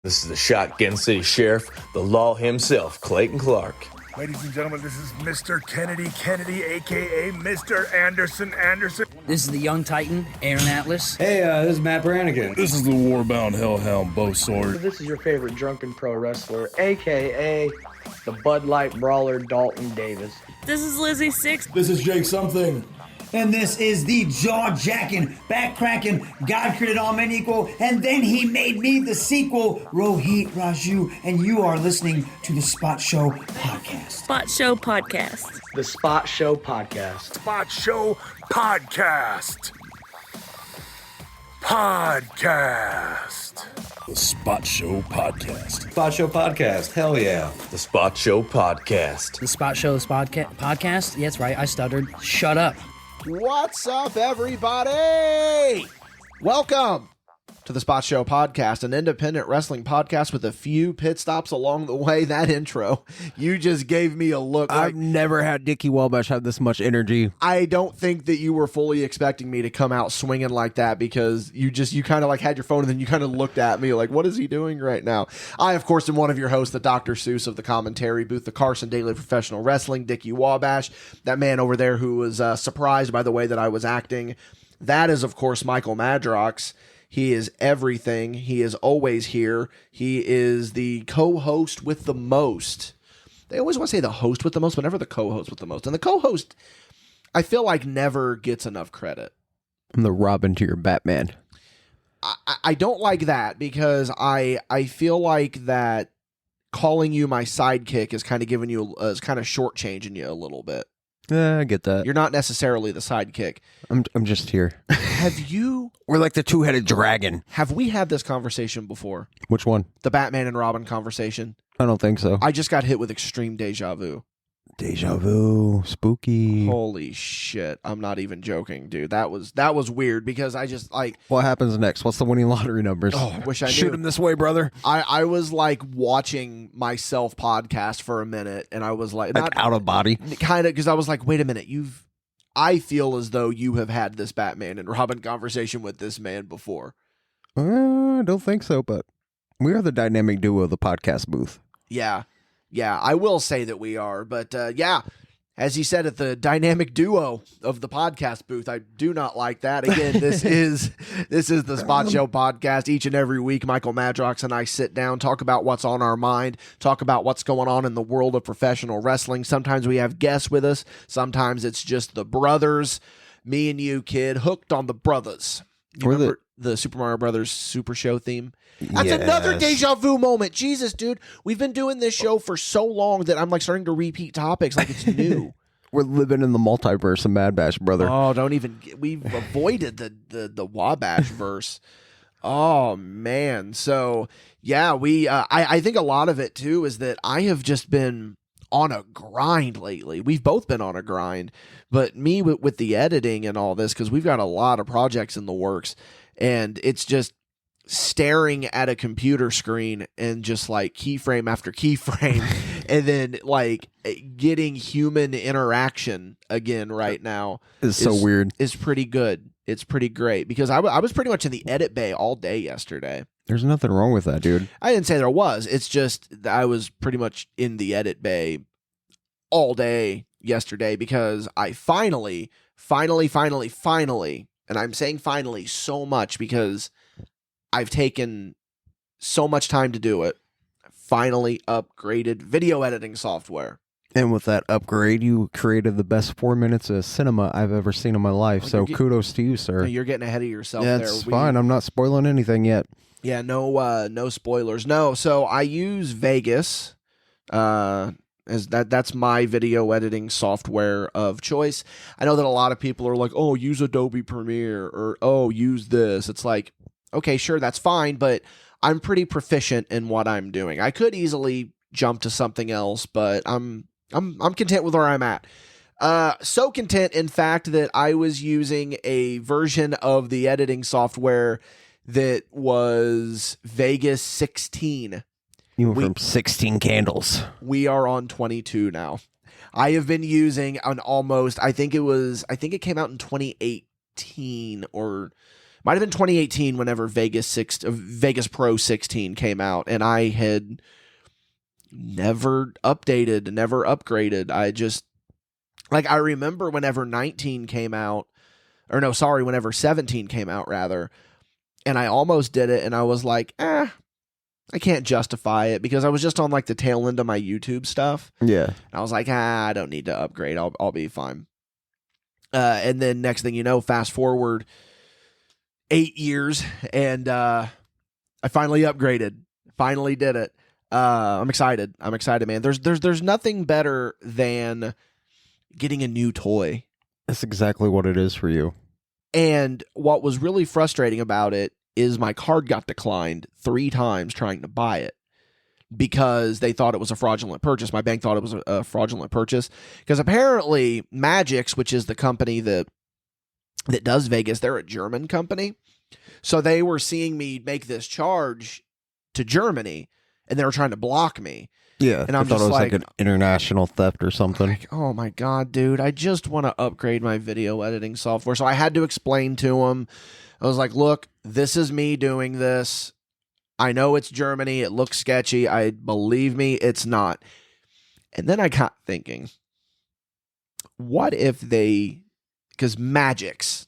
This is the Shotgun City Sheriff, the law himself, Clayton Clark. Ladies and gentlemen, this is Mr. Kennedy, a.k.a. Mr. Anderson. This is the Young Titan, Aaron Atlas. Hey, this is Matt Brannigan. This is the Warbound Hellhound Bo Sword. This is your favorite drunken pro wrestler, a.k.a. the Bud Light Brawler, Dalton Davis. This is Lizzie Six. This is Jake Something. And this is the jaw-jacking, back-cracking, God created all men equal, and then he made me the sequel, Rohit Raju, and you are listening to the Spot Show Podcast. Spot Show Podcast. The Spot Show Podcast. Spot Show Podcast. Podcast. The Spot Show Podcast. Spot Show Podcast. Hell yeah. The Spot Show Podcast. The Spot Show Podcast? Yeah, that's right, I stuttered. Shut up. What's up, everybody? Welcome to the Spot Show Podcast, an independent wrestling podcast with a few pit stops along the way. That intro, you just gave me a look. I've never had Dickie Welbash have this much energy. I don't think that you were fully expecting me to come out swinging like that, because you kind of like had your phone and then you kind of looked at me like, what is he doing right now? I, of course, am one of your hosts, the Dr. Seuss of the commentary booth, the Carson Daily Professional Wrestling, Dickie Wabash, that man over there who was surprised by the way that I was acting. That is, of course, Michael Madrox. He is everything. He is always here. He is the co-host with the most. They always want to say the host with the most, but never the co-host with the most. And the co-host, I feel like, never gets enough credit. I'm the Robin to your Batman. I don't like that, because I feel like that calling you my sidekick is kind of giving you, is kind of shortchanging you a little bit. I get that. You're not necessarily the sidekick. I'm just here. We're like the two-headed dragon. Have we had this conversation before? Which one? The Batman and Robin conversation? I don't think so. I just got hit with extreme deja vu. Deja vu. Spooky. Holy shit. I'm not even joking, dude. That was weird, because I just like... What happens next? What's the winning lottery numbers? Oh, I wish I knew. Shoot him this way, brother. I was like watching myself podcast for a minute, and I was like... Not out of body? Kind of, because I was like, wait a minute, I feel as though you have had this Batman and Robin conversation with this man before. I don't think so, but we are the dynamic duo of the podcast booth. Yeah, I will say that we are, but yeah, as he said, at the dynamic duo of the podcast booth, I do not like that. Again, this is the Spot Show Podcast. Each and every week, Michael Madrox and I sit down, talk about what's on our mind, talk about what's going on in the world of professional wrestling. Sometimes we have guests with us. Sometimes it's just the brothers, me and you, kid, hooked on the brothers. You remember the Super Mario Brothers Super Show theme? That's another deja vu moment. Jesus, dude. We've been doing this show for so long that I'm like starting to repeat topics like it's new. We're living in the multiverse of MadBash, brother. Oh, we've avoided the Wabash verse. Oh, man. So, yeah, I think a lot of it, too, is that I have just been on a grind lately. We've both been on a grind, but me with the editing and all this, because we've got a lot of projects in the works, and it's just staring at a computer screen and just like keyframe after keyframe and then like getting human interaction again right now is so weird. It's pretty good. It's pretty great, because I was pretty much in the edit bay all day yesterday. There's nothing wrong with that, dude. I didn't say there was. It's just I was pretty much in the edit bay all day yesterday, because I finally, and I'm saying finally so much because I've taken so much time to do it, finally upgraded video editing software. And with that upgrade, you created the best 4 minutes of cinema I've ever seen in my life. So kudos to you, sir. You're getting ahead of yourself there. That's fine. I'm not spoiling anything yet. Yeah, no spoilers. No, so I use Vegas as that's my video editing software of choice. I know that a lot of people are like, "Oh, use Adobe Premiere," or "Oh, use this." It's like, okay, sure, that's fine, but I'm pretty proficient in what I'm doing. I could easily jump to something else, but I'm content with where I'm at. So content, in fact, that I was using a version of the editing software that was Vegas 16. You went from 16 candles. We are on 22 now. I have been using an almost, I think it came out in 2018 or might have been 2018 whenever Vegas Pro 16 came out, and I had never updated, never upgraded. I just, like, I remember whenever 19 came out, or no, sorry, whenever 17 came out, rather, and I almost did it, and I was like, I can't justify it, because I was just on, like, the tail end of my YouTube stuff. Yeah. And I was like, I don't need to upgrade. I'll be fine. And then next thing you know, fast forward 8 years, and I finally upgraded. Finally did it. I'm excited. I'm excited, man. There's nothing better than getting a new toy. That's exactly what it is for you. And what was really frustrating about it is my card got declined 3 times trying to buy it because they thought it was a fraudulent purchase. My bank thought it was a fraudulent purchase because apparently Magix, which is the company that does Vegas, they're a German company. So they were seeing me make this charge to Germany, and they were trying to block me. Yeah, and I'm thought just it was like an international theft or something. Like, oh my God, dude, I just want to upgrade my video editing software. So I had to explain to him. I was like, look, this is me doing this. I know it's Germany. It looks sketchy. Believe me, it's not. And then I got thinking, what if because Magix,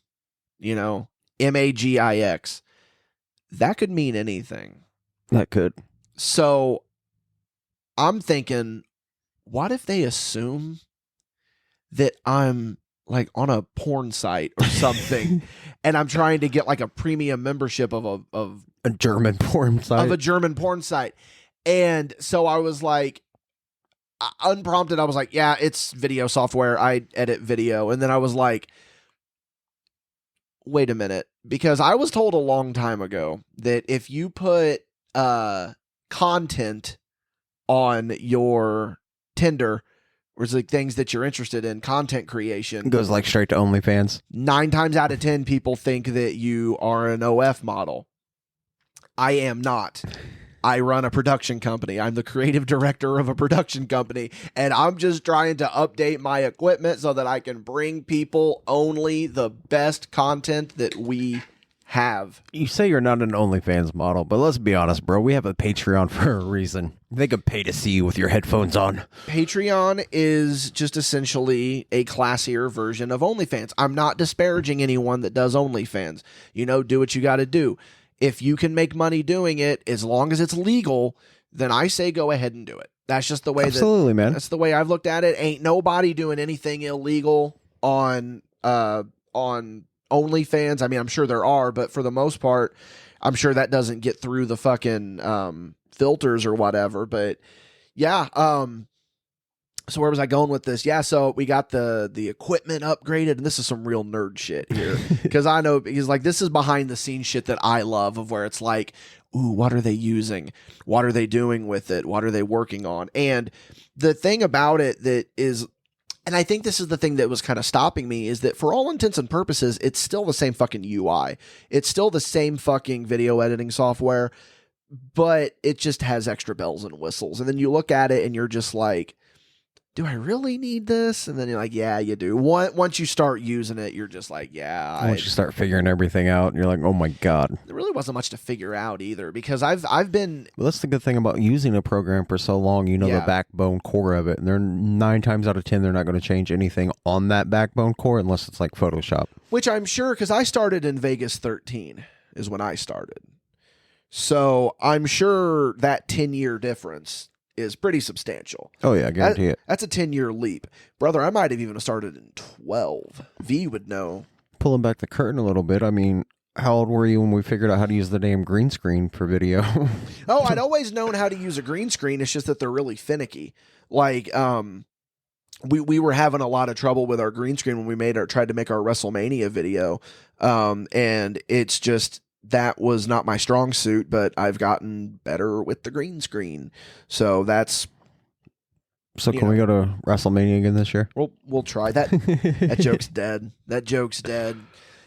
Magix, that could mean anything. That could. So I'm thinking, what if they assume that I'm like on a porn site or something, and I'm trying to get like a premium membership of a German porn site. Of a German porn site. And so I was like, unprompted, I was like, yeah, it's video software. I edit video. And then I was like, wait a minute. Because I was told a long time ago that if you put content on your Tinder, or it's like things that you're interested in, content creation, It goes like straight to OnlyFans. 9 times out of 10 people think that you are an OF model. I am not. I run a production company. I'm the creative director of a production company, and I'm just trying to update my equipment so that I can bring people only the best content that we have. You say you're not an OnlyFans model, but let's be honest, bro. We have a Patreon for a reason. They could pay to see you with your headphones on. Patreon is just essentially a classier version of OnlyFans. I'm not disparaging anyone that does OnlyFans. Do what you got to do. If you can make money doing it, as long as it's legal, then I say go ahead and do it. That's just the way. Absolutely, man. That's the way I've looked at it. Ain't nobody doing anything illegal on OnlyFans. I mean, I'm sure there are, but for the most part, I'm sure that doesn't get through the fucking filters or whatever. But yeah, so where was I going with this? Yeah, so we got the equipment upgraded, and this is some real nerd shit here. Because I know, because like this is behind the scenes shit that I love, of where it's like, ooh, what are they using? What are they doing with it? What are they working on? And the thing about it that is, and I think this is the thing that was kind of stopping me, is that for all intents and purposes, it's still the same fucking UI. It's still the same fucking video editing software, but it just has extra bells and whistles. And then you look at it and you're just like, do I really need this? And then you're like, yeah, you do. Once you start using it, you're just like, yeah. Once you start figuring everything out, you're like, oh my God. There really wasn't much to figure out either, because I've been. Well, that's the good thing about using a program for so long. You know the backbone core of it. And they're 9 times out of 10, they're not going to change anything on that backbone core unless it's like Photoshop. Which I'm sure, because I started in Vegas 13 is when I started. So I'm sure that 10-year difference is pretty substantial. Oh yeah, I guarantee it. That's a 10-year leap. Brother, I might have even started in 12. V would know. Pulling back the curtain a little bit, I mean, how old were you when we figured out how to use the damn green screen for video? Oh, I'd always known how to use a green screen. It's just that they're really finicky. Like, we were having a lot of trouble with our green screen when we tried to make our WrestleMania video. And it's just, that was not my strong suit, but I've gotten better with the green screen. So that's. So can we go to WrestleMania again this year? We'll try that. That joke's dead. That joke's dead.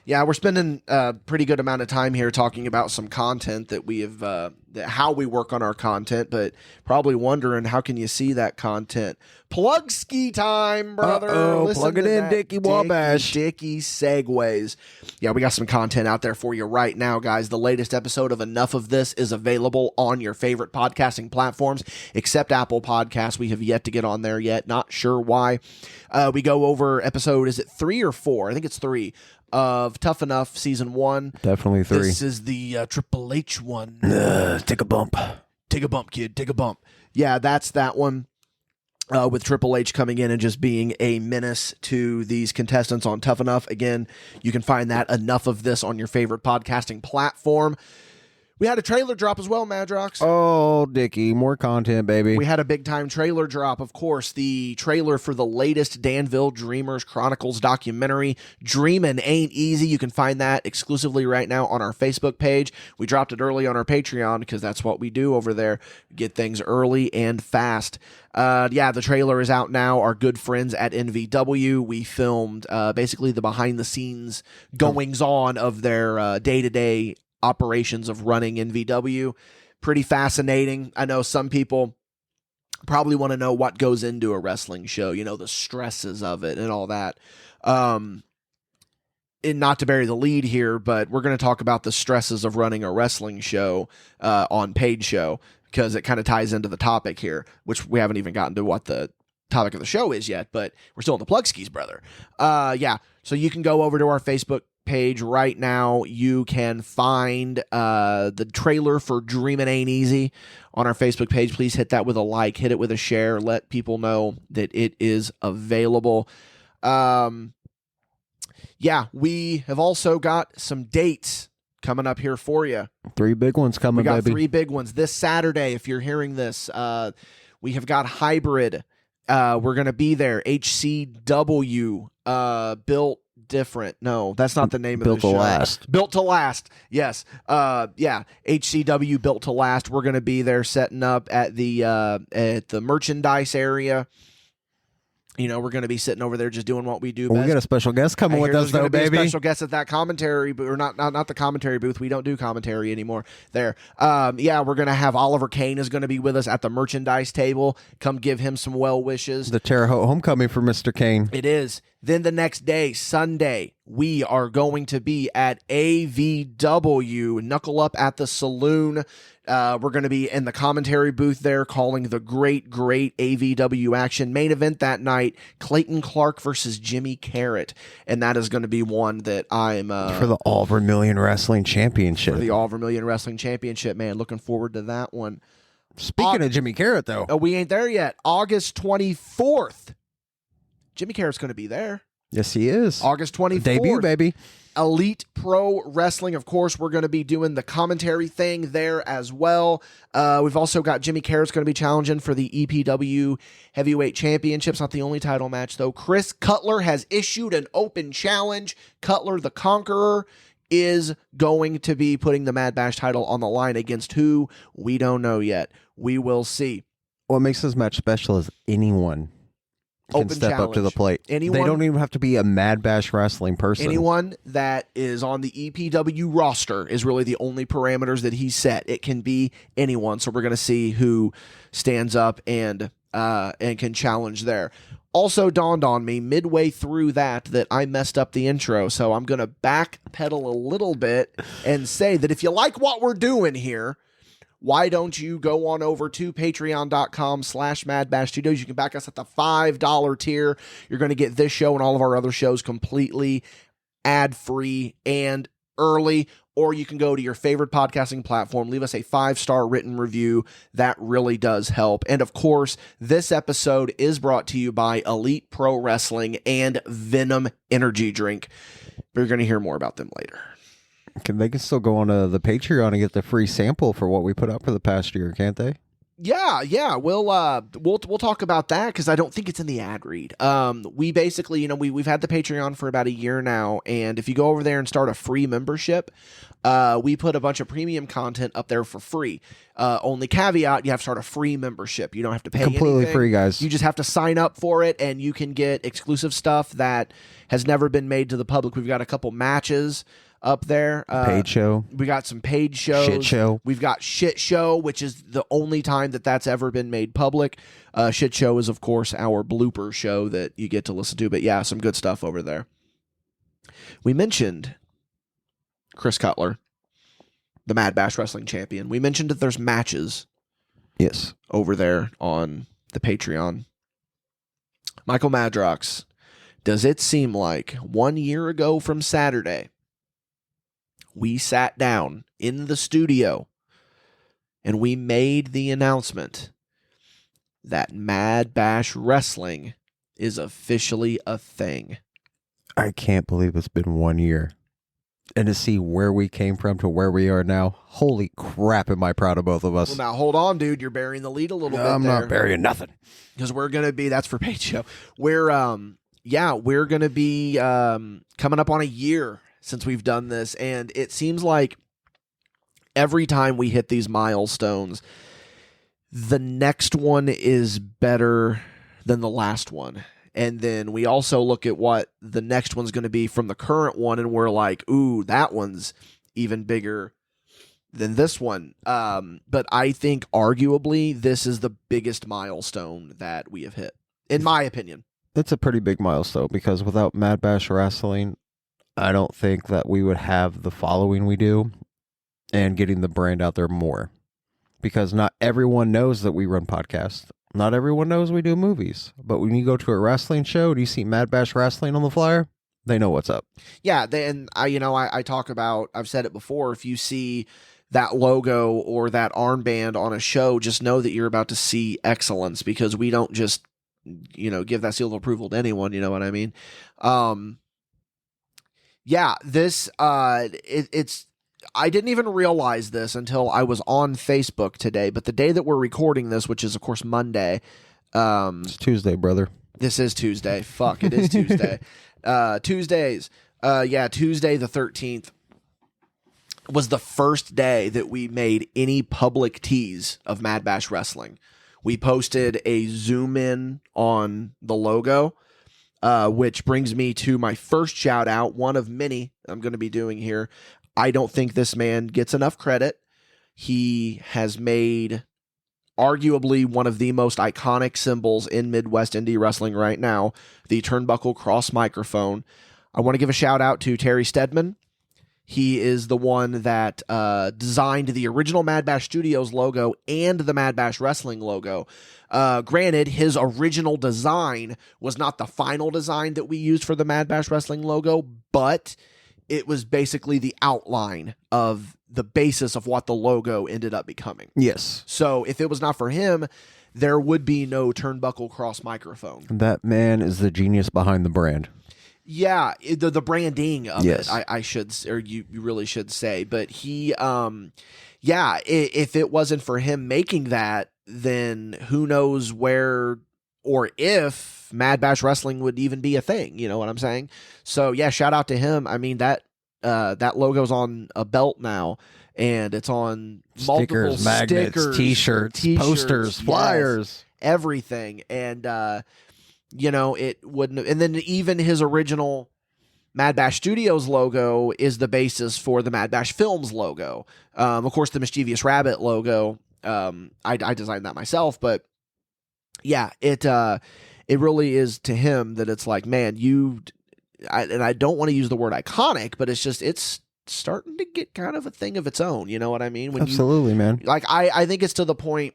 Yeah, we're spending a pretty good amount of time here talking about some content that we have, how we work on our content, but probably wondering, how can you see that content? Plug ski time, brother. Listen plug it to in, that Dickie Wabash. Dickie segues. Yeah, we got some content out there for you right now, guys. The latest episode of Enough of This is available on your favorite podcasting platforms, except Apple Podcasts. We have yet to get on there yet. Not sure why. We go over episode, is it 3 or 4? I think it's 3. Of Tough Enough Season 1. Definitely 3. This is the Triple H one. Take a bump. Take a bump, kid. Take a bump. Yeah, that's that one. With Triple H coming in and just being a menace to these contestants on Tough Enough. Again, you can find that Enough of This on your favorite podcasting platform. We had a trailer drop as well, Madrox. Oh, Dickie, more content, baby. We had a big-time trailer drop, of course. The trailer for the latest Danville Dreamers Chronicles documentary, Dreamin' Ain't Easy. You can find that exclusively right now on our Facebook page. We dropped it early on our Patreon because that's what we do over there. Get things early and fast. The trailer is out now. Our good friends at NVW, we filmed basically the behind-the-scenes goings-on of their day-to-day operations of running NVW. Pretty fascinating. I know some people probably want to know what goes into a wrestling show, the stresses of it and all that. And not to bury the lead here, but we're going to talk about the stresses of running a wrestling show on Paid Show, because it kind of ties into the topic here, which we haven't even gotten to what the topic of the show is yet, but we're still in the plug skis, brother. So you can go over to our Facebook page right now. You can find the trailer for Dreamin' Ain't Easy on our Facebook page. Please hit that with a like, hit it with a share, let people know that it is available. We have also got some dates coming up here for you. 3 big ones coming, we got baby. 3 big ones this Saturday. If you're hearing this, we have got Hybrid. We're going to be there. HCW, Built Different. No, that's not the name of the show. Built to Last. Built to Last. Yes. HCW Built to Last. We're going to be there setting up at the merchandise area. We're going to be sitting over there just doing what we do best. We got a special guest coming with us, though, baby. Special guest at that commentary, or not the commentary booth. We don't do commentary anymore there. We're going to have Oliver Kane is going to be with us at the merchandise table. Come give him some well wishes. The Terre Haute homecoming for Mr. Kane. It is. Then the next day, Sunday, we are going to be at AVW, Knuckle Up at the Saloon. We're going to be in the commentary booth there calling the great AVW action. Main event that night, Clayton Clark versus Jimmy Carrot. And that is going to be one that I'm... for the All Vermilion Wrestling Championship. For the All Vermilion Wrestling Championship, man. Looking forward to that one. Speaking of Jimmy Carrot, though. Oh, we ain't there yet. August 24th. Jimmy Carrot's going to be there. Yes, he is. August 24th. Debut, baby. Elite Pro Wrestling. Of course, we're going to be doing the commentary thing there as well. We've also got Jimmy Carrot's going to be challenging for the EPW Heavyweight Championship. It's not the only title match, though. Chris Cutler has issued an open challenge. Cutler, the Conqueror, is going to be putting the MadBash title on the line against who? We don't know yet. We will see. What makes this match special is anyone can step up to the plate. They don't even have to be a MadBash Wrestling person. Anyone that is on the EPW roster is really the only parameters that he set. It can be anyone. So we're going to see who stands up and can challenge there. Also dawned on me midway through that I messed up the intro. So I'm going to backpedal a little bit and say that if you like what we're doing here, why don't you go on over to patreon.com/MadBash Studios. You can back us at the $5 tier. You're going to get this show and all of our other shows completely ad-free and early. Or you can go to your favorite podcasting platform, leave us a 5-star written review. That really does help. And of course, this episode is brought to you by Elite Pro Wrestling and Venom Energy Drink. We're going to hear more about them later. They can still go on to the Patreon and get the free sample for what we put up for the past year, can't they? Yeah, we'll talk about that because I don't think it's in the ad read. We basically, we've had the Patreon for about a year now, and if you go over there and start a free membership, we put a bunch of premium content up there for free. Only caveat, you have to start a free membership. You don't have to pay Completely anything. free, guys. You just have to sign up for it, and you can get exclusive stuff that has never been made to the public. We've got a couple matches up there. Paid show. We got some paid shows. Shit show. We've got Shit Show, which is the only time that's ever been made public. Shit Show is, of course, our blooper show that you get to listen to. But yeah, some good stuff over there. We mentioned Chris Cutler, the MadBash Wrestling champion. We mentioned that there's matches. Yes. Over there on the Patreon. Michael Madrox, does it seem like 1 year ago from Saturday, we sat down in the studio and we made the announcement that MadBash Wrestling is officially a thing? I can't believe it's been 1 year. And to see where we came from to where we are now, holy crap, am I proud of both of us. Well, now, hold on, dude. You're burying the lead a little bit. I'm there. not burying nothing. Because we're going to be, that's for paid show. We're going to be coming up on a year since we've done this. And it seems like every time we hit these milestones, the next one is better than the last one. And then we also look at what the next one's going to be from the current one, and we're like, ooh, that one's even bigger than this one. But I think arguably this is the biggest milestone that we have hit, in my opinion. It's a pretty big milestone because without MadBash Wrestling, I don't think that we would have the following we do and getting the brand out there more. Because not everyone knows that we run podcasts. Not everyone knows we do movies, but when you go to a wrestling show and you see MadBash Wrestling on the flyer, they know what's up. Yeah, I talk about, I've said it before, if you see that logo or that armband on a show, just know that you're about to see excellence, because we don't just, give that seal of approval to anyone, you know what I mean? This, it's, I didn't even realize this until I was on Facebook today, but the day that we're recording this, which is, of course, Monday. It's Tuesday, brother. This is Tuesday. Fuck, it is Tuesday. Tuesdays. Tuesday the 13th was the first day that we made any public tease of MadBash Wrestling. We posted a zoom in on the logo, which brings me to my first shout out, one of many I'm going to be doing here. I don't think this man gets enough credit. He has made arguably one of the most iconic symbols in Midwest indie wrestling right now, the turnbuckle cross microphone. I want to give a shout out to Terry Stedman. He is the one that designed the original MadBash Studios logo and the MadBash Wrestling logo. Granted, his original design was not the final design that we used for the MadBash Wrestling logo, but it was basically the outline of the basis of what the logo ended up becoming. Yes. So if it was not for him, there would be no turnbuckle cross microphone. That man is the genius behind the brand. Yeah, the branding of yes. it, I should, or you really should say. But he, if it wasn't for him making that, then who knows where or if MadBash Wrestling would even be a thing. You know what I'm saying? So yeah, shout out to him. I mean, that logo's on a belt now, and it's on multiple stickers, magnets, t-shirts, posters, flyers, everything. And it wouldn't. And then even his original MadBash Studios logo is the basis for the MadBash Films logo. Of course, the Mischievous Rabbit logo. I designed that myself, but yeah, it really is to him that it's like, man, and I don't want to use the word iconic, but it's starting to get kind of a thing of its own. You know what I mean? Absolutely, man. Like, I think it's to the point,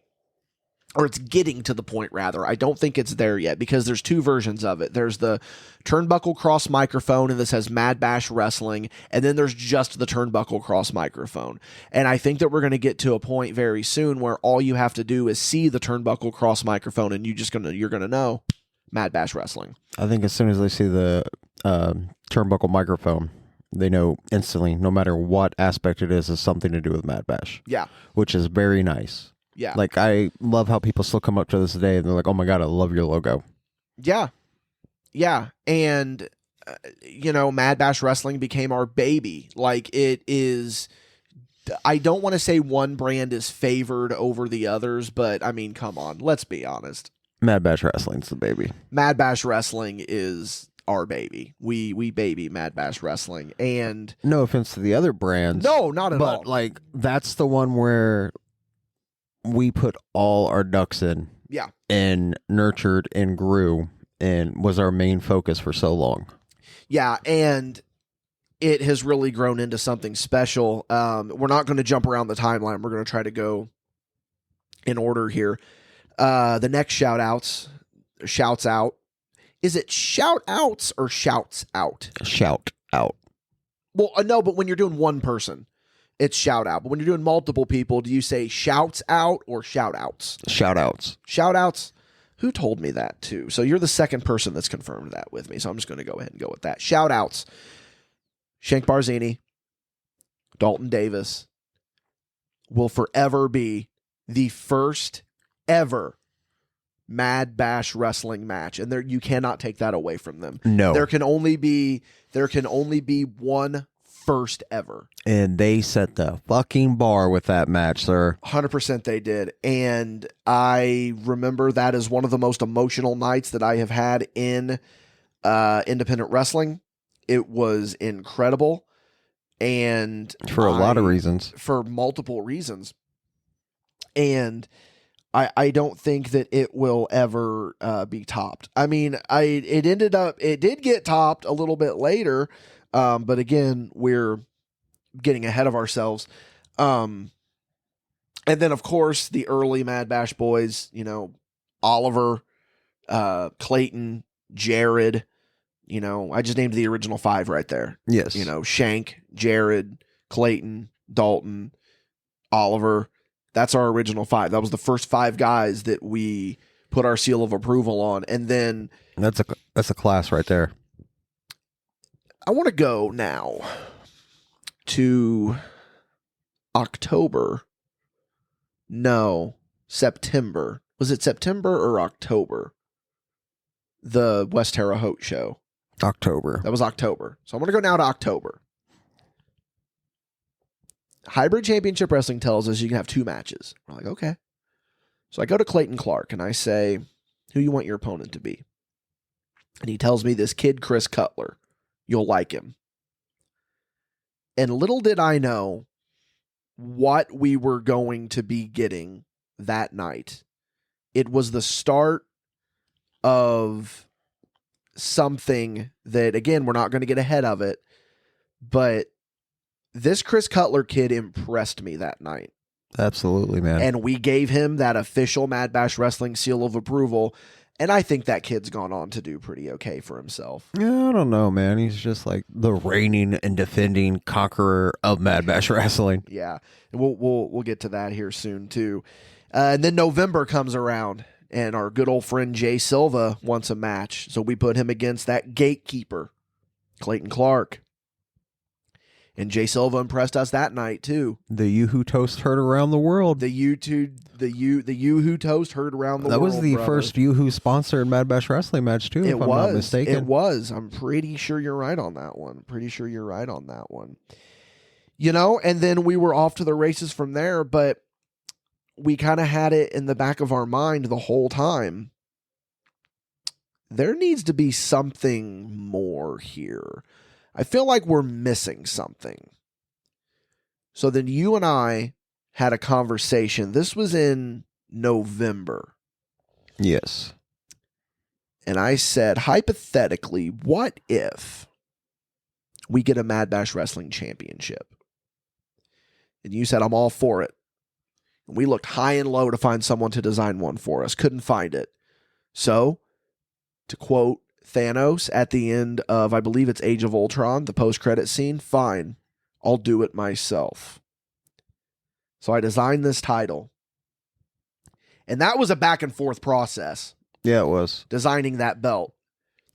or it's getting to the point, rather. I don't think it's there yet, because there's two versions of it. There's the turnbuckle cross microphone, and this has MadBash Wrestling, and then there's just the turnbuckle cross microphone. And I think that we're going to get to a point very soon where all you have to do is see the turnbuckle cross microphone, and you're going to know MadBash Wrestling. I think as soon as they see the turnbuckle microphone, they know instantly, no matter what aspect it is something to do with MadBash. Yeah. Which is very nice. Yeah. Like, I love how people still come up to this day and they're like, oh my God, I love your logo. Yeah. Yeah. And, MadBash Wrestling became our baby. Like, it is, I don't want to say one brand is favored over the others, but I mean, come on, let's be honest. MadBash Wrestling's the baby. MadBash Wrestling is our baby. We baby MadBash Wrestling. And no offense to the other brands. No, not at all. But, like, that's the one where we put all our ducks in. Yeah. And nurtured and grew and was our main focus for so long. Yeah, and it has really grown into something special. We're not going to jump around the timeline. We're going to try to go in order here. The next shouts out. Is it shout outs or shouts out? Shout out. Well, no, but when you're doing one person, it's shout out. But when you're doing multiple people, do you say shouts out or shout outs? Shout outs. Shout outs. Who told me that too? So you're the second person that's confirmed that with me. So I'm just going to go ahead and go with that. Shout outs. Shank Barzini, Dalton Davis will forever be the first ever MadBash Wrestling match. And you cannot take that away from them. No. There can only be one first ever. And they set the fucking bar with that match, sir. 100% they did. And I remember that as one of the most emotional nights that I have had in independent wrestling. It was incredible. And for a lot of reasons. For multiple reasons. And I don't think that it will ever be topped. I mean, it did get topped a little bit later. But again, we're getting ahead of ourselves. And then, of course, the early MadBash boys, Oliver, Clayton, Jared, I just named the original 5 right there. Yes. Shank, Jared, Clayton, Dalton, Oliver. That's our original 5. That was the first 5 guys that we put our seal of approval on. And then that's a class right there. I want to go now to September. Was it September or October? The West Terre Haute show. October. That was October. So I'm going to go now to October. Hybrid Championship Wrestling tells us you can have 2 matches. We're like, okay. So I go to Clayton Clark and I say, who you want your opponent to be? And he tells me this kid, Chris Cutler. You'll like him. And little did I know what we were going to be getting that night. It was the start of something that, again, we're not going to get ahead of it, but this Chris Cutler kid impressed me that night. Absolutely, man. And we gave him that official MadBash Wrestling seal of approval. And I think that kid's gone on to do pretty okay for himself. Yeah, I don't know, man. He's just like the reigning and defending conqueror of MadBash Wrestling. Yeah, and we'll get to that here soon too. And then November comes around, and our good old friend Jay Silva wants a match, so we put him against that gatekeeper, Clayton Clark. And Jay Silva impressed us that night too. The Yoo-Hoo Toast heard around the world. The Yoo-Hoo Toast heard around the world. That was the first Yoo-Hoo sponsored MadBash Wrestling match too, if I'm not mistaken. It was. I'm pretty sure you're right on that one. And then we were off to the races from there, but we kind of had it in the back of our mind the whole time. There needs to be something more here. I feel like we're missing something. So then you and I had a conversation. This was in November. Yes. And I said, hypothetically, what if we get a MadBash Wrestling Championship? And you said, I'm all for it. And we looked high and low to find someone to design one for us. Couldn't find it. So, to quote Thanos at the end of, I believe it's Age of Ultron, the post-credit scene, fine, I'll do it myself. So I designed this title. And that was a back and forth process. Yeah, it was. Designing that belt.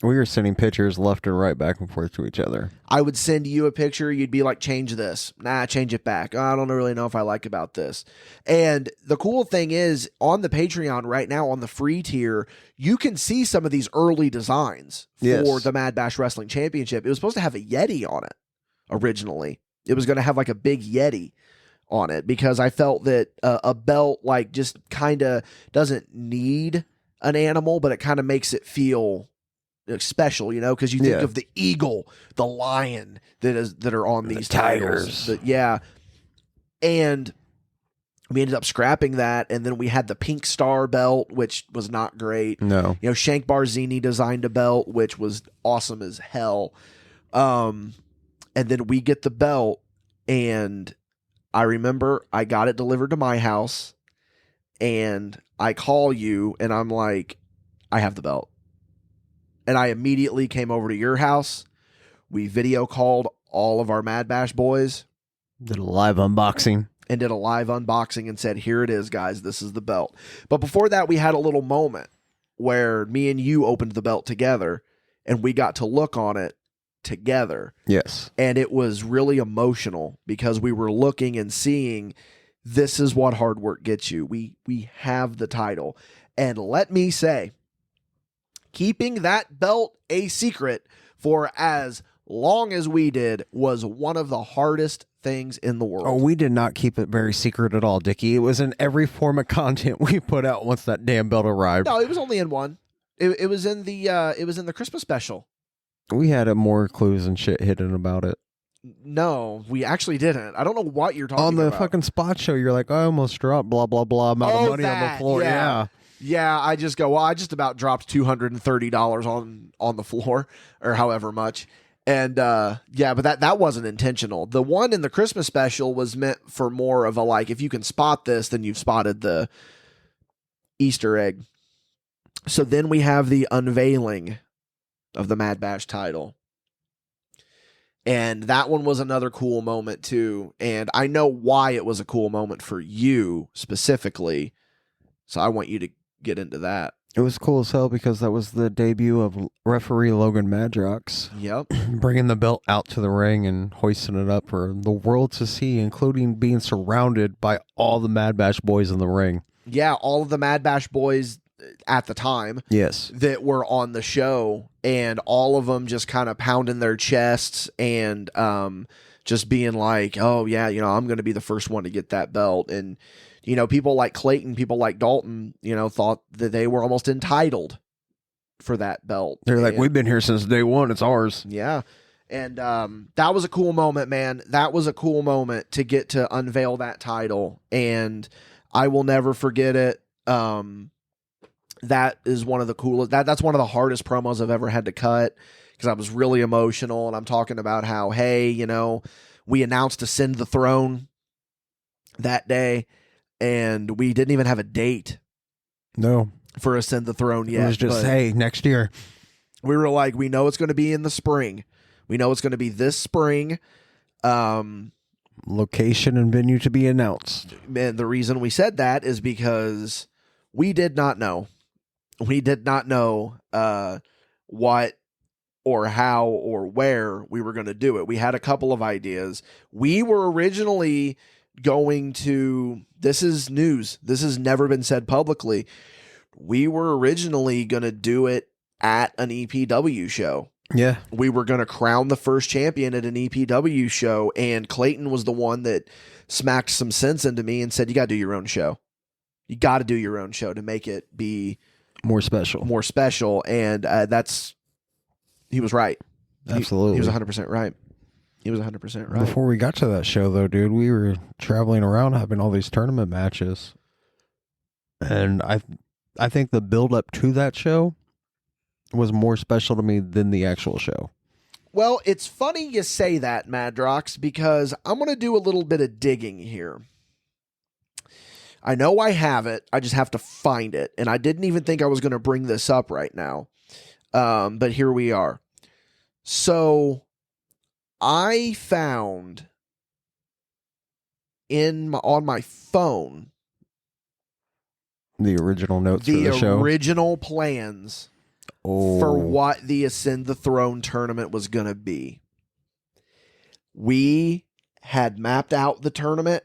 We were sending pictures left and right, back and forth to each other. I would send you a picture. You'd be like, change this. Nah, change it back. I don't really know if I like about this. And the cool thing is, on the Patreon right now, on the free tier, you can see some of these early designs for the MadBash Wrestling Championship. It was supposed to have a Yeti on it originally. It was going to have like a big Yeti on it because I felt that a belt like just kind of doesn't need an animal, but it kind of makes it feel special, you know, because you think of the eagle, the lion that are on these titles. And we ended up scrapping that, and then we had the Pink Star belt, which was not great. No. You know, Shank Barzini designed a belt, which was awesome as hell. And then we get the belt, and I remember I got it delivered to my house, and I call you, and I'm like, I have the belt. And I immediately came over to your house. We video called all of our MadBash boys. Did a live unboxing. And did a live unboxing and said, here it is, guys. This is the belt. But before that, we had a little moment where me and you opened the belt together, and we got to look on it together. Yes. And it was really emotional because we were looking and seeing this is what hard work gets you. We have the title. And let me say, keeping that belt a secret for as long as we did was one of the hardest things in the world. Oh, we did not keep it very secret at all, Dickie. It was in every form of content we put out once that damn belt arrived. No, it was only in one. It was in the Christmas special. We had more clues and shit hidden about it. No, we actually didn't. I don't know what you're talking about. On the fucking spot show, you're like, I almost dropped blah, blah, blah amount of money on the floor. Yeah. Yeah, I just go, well, I just about dropped $230 on the floor or however much. And but that wasn't intentional. The one in the Christmas special was meant for more of a like, if you can spot this, then you've spotted the Easter egg. So then we have the unveiling of the MadBash title. And that one was another cool moment too. And I know why it was a cool moment for you specifically. So I want you to get into that. It was cool as hell because that was the debut of referee Logan Madrox. Yep. Bringing the belt out to the ring and hoisting it up for the world to see, including being surrounded by all the MadBash boys in the ring. Yeah, all of the MadBash boys at the time. Yes. That were on the show, and all of them just kind of pounding their chests and just being like, oh, yeah, you know, I'm going to be the first one to get that belt. And you know, people like Clayton, people like Dalton, you know, thought that they were almost entitled for that belt. They're like, we've been here since day one. It's ours. Yeah. And that was a cool moment, man. That was a cool moment to get to unveil that title. And I will never forget it. That is one of the coolest. That's one of the hardest promos I've ever had to cut because I was really emotional. And I'm talking about how, hey, you know, we announced Ascend the Throne that day. And we didn't even have a date. No. For Ascend the Throne yet. It was just, hey, next year. We were like, we know it's going to be in the spring. We know it's going to be this spring. Location and venue to be announced. And the reason we said that is because we did not know. We did not know what or how or where we were going to do it. We had a couple of ideas. We were originally going to, this is news, this has never been said publicly, we were originally going to do it at an EPW show. Yeah. We were going to crown the first champion at an EPW show, and Clayton was the one that smacked some sense into me and said, you got to do your own show. You got to do your own show to make it be more special. And he was right. Absolutely. He was 100% right. He was 100% right. Before we got to that show, though, dude, we were traveling around having all these tournament matches. And I think the build-up to that show was more special to me than the actual show. Well, it's funny you say that, Madrox, because I'm going to do a little bit of digging here. I know I have it. I just have to find it. And I didn't even think I was going to bring this up right now. But here we are. So I found on my phone the original notes for the show. The original plans for what the Ascend the Throne tournament was going to be. We had mapped out the tournament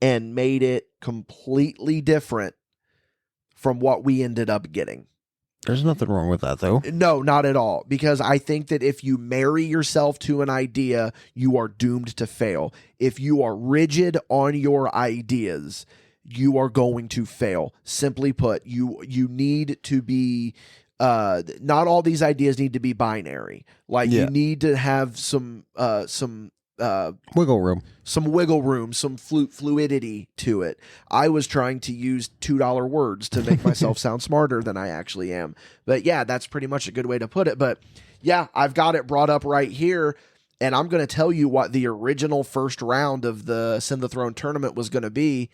and made it completely different from what we ended up getting. There's nothing wrong with that, though. No, not at all. Because I think that if you marry yourself to an idea, you are doomed to fail. If you are rigid on your ideas, you are going to fail. Simply put, you need to be... not all these ideas need to be binary. Like, you need to have some wiggle room. Some wiggle room, some fluidity to it. I was trying to use $2 words to make myself sound smarter than I actually am. But yeah, that's pretty much a good way to put it. But yeah, I've got it brought up right here, and I'm going to tell you what the original first round of the Ascend the Throne tournament was going to be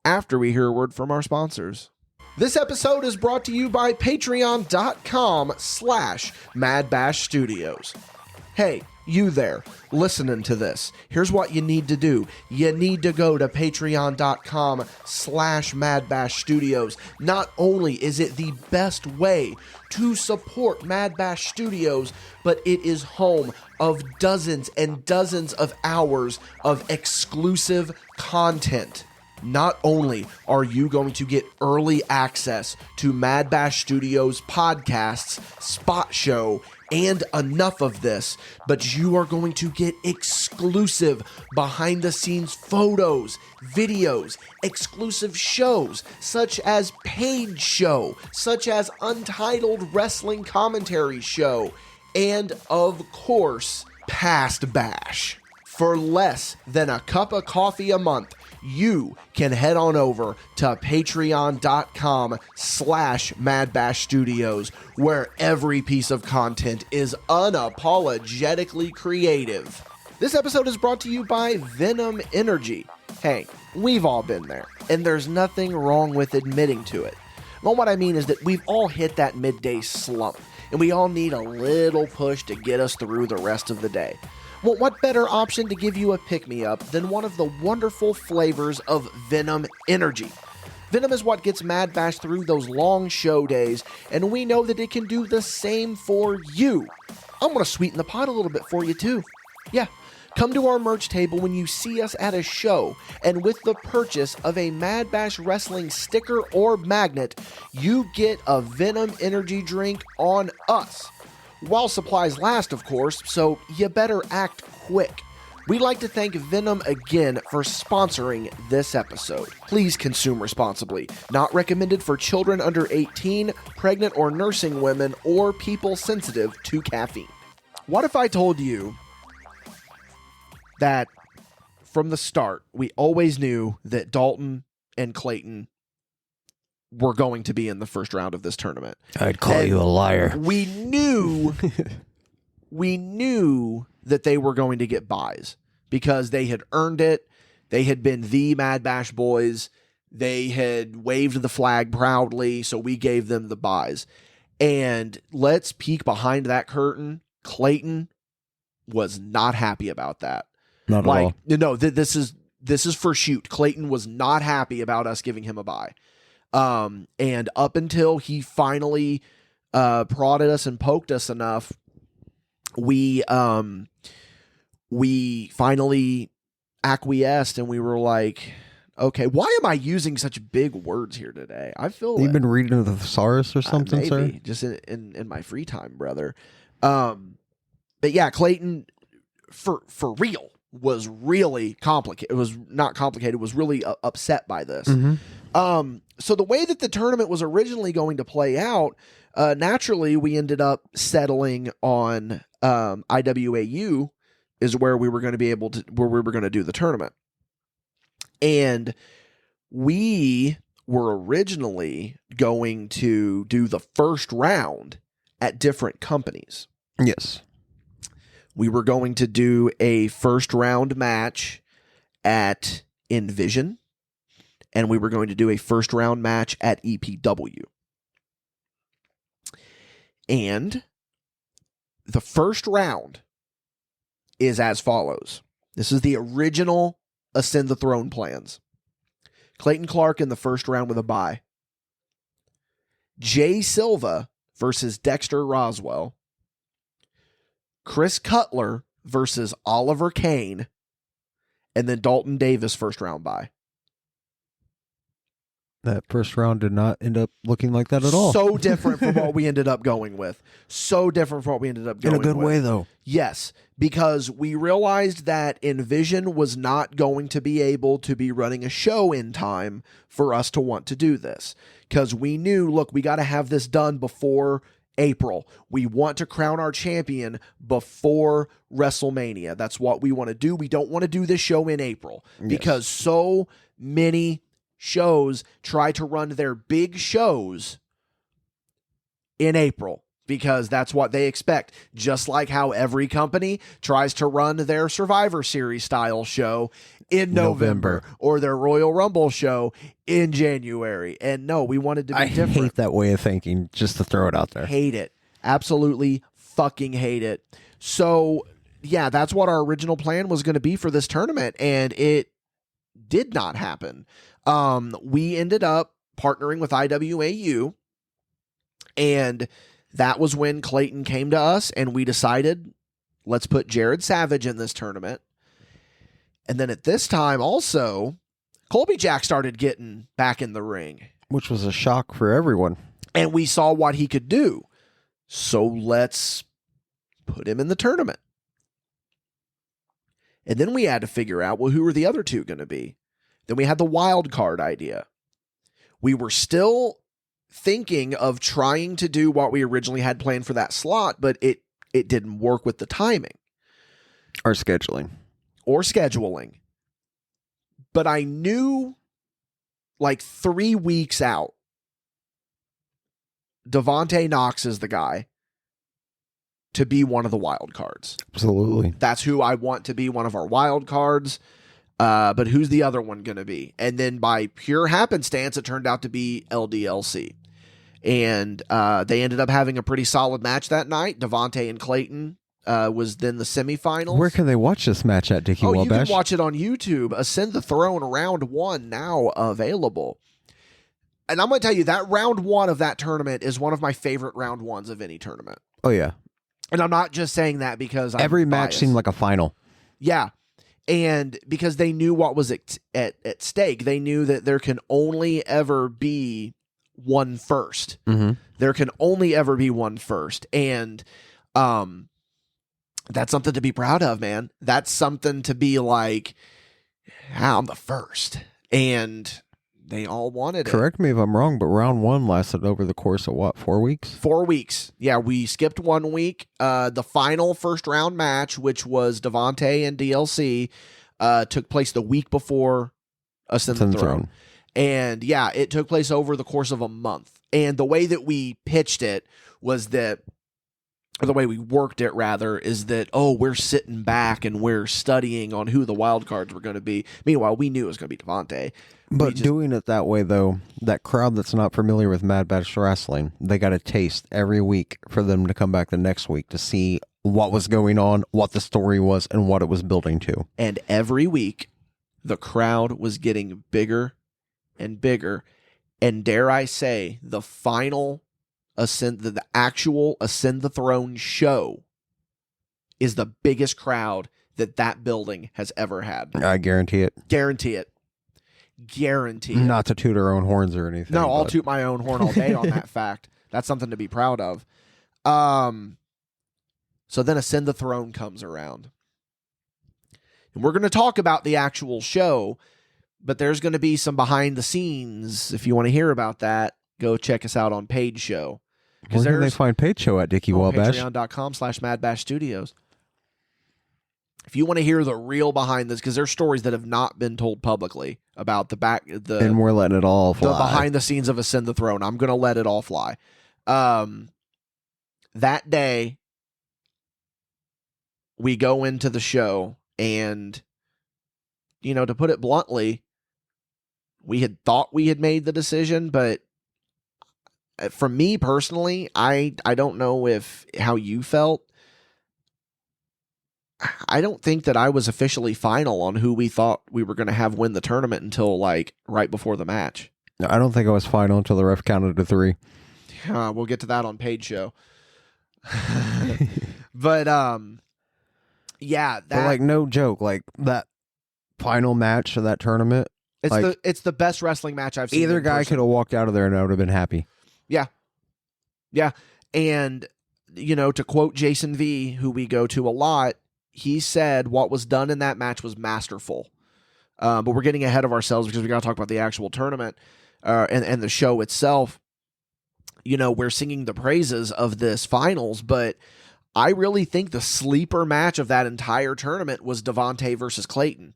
after we hear a word from our sponsors. This episode is brought to you by patreon.com/MadBash Studios. Hey, you there, listening to this, here's what you need to do. You need to go to patreon.com/MadBash Studios. Not only is it the best way to support MadBash Studios, but it is home of dozens and dozens of hours of exclusive content. Not only are you going to get early access to MadBash Studios podcasts, Spot Show, and Enough of This, but you are going to get exclusive behind-the-scenes photos, videos, exclusive shows, such as Paid Show, such as Untitled Wrestling Commentary Show, and, of course, Past Bash. For less than a cup of coffee a month, you can head on over to patreon.com/MadBash Studios, where every piece of content is unapologetically creative. This episode is brought to you by Venom Energy. Hey, we've all been there, and there's nothing wrong with admitting to it. Well, what I mean is that we've all hit that midday slump, and we all need a little push to get us through the rest of the day. Well, what better option to give you a pick-me-up than one of the wonderful flavors of Venom Energy? Venom is what gets MadBash through those long show days, and we know that it can do the same for you. I'm going to sweeten the pot a little bit for you, too. Yeah, come to our merch table when you see us at a show, and with the purchase of a MadBash Wrestling sticker or magnet, you get a Venom Energy drink on us. While supplies last, of course, so you better act quick. We'd like to thank Venom again for sponsoring this episode. Please consume responsibly. Not recommended for children under 18, pregnant or nursing women, or people sensitive to caffeine. What if I told you that from the start, we always knew that Dalton and Clayton were going to be in the first round of this tournament? I'd call you a liar. We knew that they were going to get buys because they had earned it. They had been the MadBash boys. They had waved the flag proudly, so we gave them the buys. And let's peek behind that curtain. Clayton was not happy about that. Not at all. No, this is for shoot. Clayton was not happy about us giving him a buy. And up until he finally prodded us and poked us enough, we finally acquiesced, and we were like, okay, why am I using such big words here today? I feel You've been reading the thesaurus or something, maybe, sir? just in my free time, brother. But yeah, Clayton, for real, was really complicated. It was not complicated. Was really upset by this. Mm-hmm. So the way that the tournament was originally going to play out, naturally, we ended up settling on IWAU is where we were going to be able to, where we were going to do the tournament. And we were originally going to do the first round at different companies. Yes. We were going to do a first round match at Envision, and we were going to do a first round match at EPW. And the first round is as follows. This is the original Ascend the Throne plans. Clayton Clark in the first round with a bye. Jay Silva versus Dexter Roswell, Chris Cutler versus Oliver Kane, and then Dalton Davis first round bye. That first round did not end up looking like that at all. So different from what we ended up going with. So different from what we ended up going with. In a good way, though. Yes, because we realized that Envision was not going to be able to be running a show in time for us to want to do this. Because we knew, look, we got to have this done before April. We want to crown our champion before WrestleMania. That's what we want to do. We don't want to do this show in April because so many shows try to run their big shows in April because that's what they expect. Just like how every company tries to run their Survivor Series style show in November or their Royal Rumble show in January. And no, we wanted to be different. I hate that way of thinking, just to throw it out there. Hate it. Absolutely fucking hate it. So, yeah, that's what our original plan was going to be for this tournament, and it did not happen. We ended up partnering with IWAU, and that was when Clayton came to us, and we decided, let's put Jared Savage in this tournament. And then at this time also, Colby Jack started getting back in the ring. Which was a shock for everyone. And we saw what he could do. So let's put him in the tournament. And then we had to figure out, well, who are the other two going to be? Then we had the wild card idea. We were still thinking of trying to do what we originally had planned for that slot, but it didn't work with the timing. Or scheduling. But I knew like 3 weeks out, Devontae Knox is the guy to be one of the wild cards. Absolutely. That's who I want to be one of our wild cards. But who's the other one going to be? And then by pure happenstance, it turned out to be LDLC. And they ended up having a pretty solid match that night. Devontae and Clayton was then the semifinals. Where can they watch this match at, Dickie You MadBash? can watch it on YouTube. Ascend the Throne round 1 now available. And I'm going to tell you, that round 1 of that tournament is one of my favorite round 1s of any tournament. Oh, yeah. And I'm not just saying that because every I'm match biased. seemed like a final. Yeah. And because they knew what was at stake. They knew that there can only ever be one first. Mm-hmm. There can only ever be one first. And that's something to be proud of, man. That's something to be like, I'm the first. And they all wanted it. Correct me if I'm wrong, but round 1 lasted over the course of what, 4 weeks? 4 weeks. Yeah, we skipped 1 week. The final first round match, which was Devontae and DLC, took place the week before Ascend the Throne. And yeah, it took place over the course of a month. And the way that we pitched it was that, or the way we worked it rather, is that, we're sitting back and we're studying on who the wild cards were going to be. Meanwhile, we knew it was going to be Devontae. But doing it that way, though, that crowd that's not familiar with MadBash Wrestling, they got a taste every week for them to come back the next week to see what was going on, what the story was, and what it was building to. And every week, the crowd was getting bigger and bigger. And dare I say, the final the actual Ascend the Throne show is the biggest crowd that building has ever had. I guarantee it. Guarantee it. Not to toot our own horns or anything. No, I'll toot my own horn all day on that fact. That's something to be proud of. So then Ascend the Throne comes around. And we're going to talk about the actual show, but there's going to be some behind the scenes. If you want to hear about that, go check us out on Paid Show. Where can they find Paid Show at, Dickie MadBash? Patreon.com/MadBash Studios. If you want to hear the real behind this, because there's stories that have not been told publicly about and we're letting it all fly. The behind the scenes of Ascend the Throne. I'm going to let it all fly. That day, we go into the show, and, to put it bluntly, we had thought we had made the decision, but for me personally, I don't know how you felt. I don't think that I was officially final on who we thought we were going to have win the tournament until right before the match. No, I don't think I was final until the ref counted to 3. We'll get to that on paid show. But yeah, that But like no joke, like that final match of that tournament. it's the best wrestling match I've seen. Either in guy person. could have walked out of there and I would have been happy. Yeah. And, to quote Jason V, who we go to a lot, he said what was done in that match was masterful. But we're getting ahead of ourselves because we got to talk about the actual tournament and the show itself. We're singing the praises of this finals, but I really think the sleeper match of that entire tournament was Devontae versus Clayton.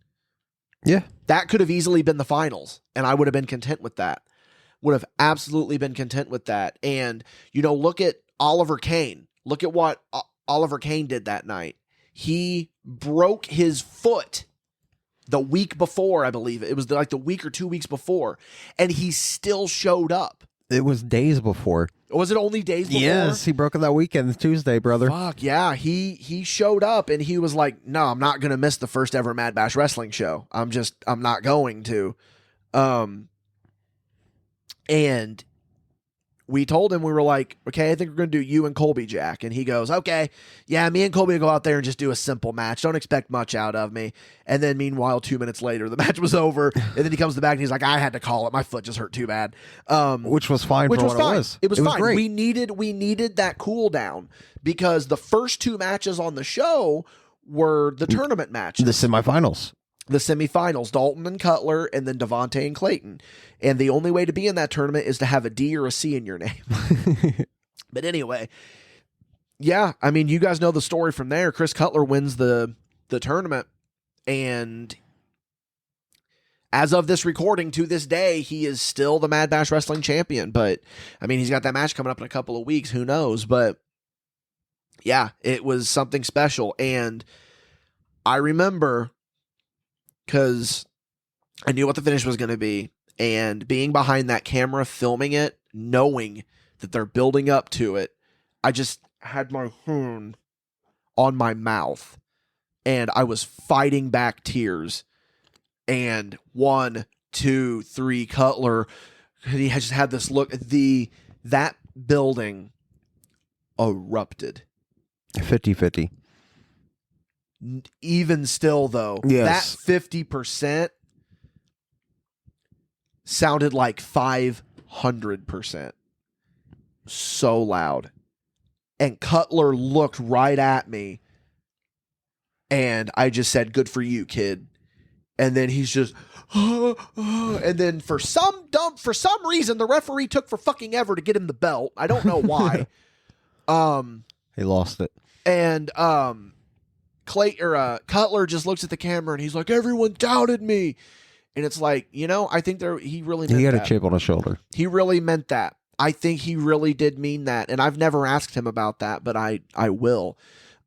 Yeah. That could have easily been the finals, and I would have been content with that. Would have absolutely been content with that. And, look at Oliver Kane. Look at what Oliver Kane did that night. He broke his foot the week before, I believe. It was like the week or 2 weeks before, and he still showed up. It was days before. Was it only days before? Yes, he broke it that weekend, Tuesday, brother. Fuck, yeah. He showed up, and he was like, no, I'm not going to miss the first ever MadBash Wrestling show. I'm not going to. And we told him, we were like, okay, I think we're going to do you and Colby Jack. And he goes, okay, yeah, me and Colby will go out there and just do a simple match. Don't expect much out of me. And then meanwhile, 2 minutes later, the match was over. And then he comes to the back and he's like, I had to call it. My foot just hurt too bad. Which was fine for what it was. It was fine. Great. We needed that cool down because the first two matches on the show were the tournament matches. The semifinals. The semifinals, Dalton and Cutler, and then Devontae and Clayton. And the only way to be in that tournament is to have a D or a C in your name. But anyway, yeah, I mean, you guys know the story from there. Chris Cutler wins the tournament, and as of this recording, to this day, he is still the MadBash Wrestling champion. But, I mean, he's got that match coming up in a couple of weeks. Who knows? But, yeah, it was something special. And I remember, because I knew what the finish was going to be, and being behind that camera, filming it, knowing that they're building up to it, I just had my hand on my mouth, and I was fighting back tears. And 1, 2, 3, Cutler, he just had this look. That building erupted. 50-50. Even still, though, yes. That 50% sounded like 500%. So loud. And Cutler looked right at me, and I just said, good for you, kid. And then he's just, and then for some reason, the referee took for fucking ever to get him the belt. I don't know why. He lost it. And Cutler just looks at the camera and he's like, everyone doubted me. And it's like, I think he really meant that. He had a chip on his shoulder. He really meant that. I think he really did mean that. And I've never asked him about that, but I will.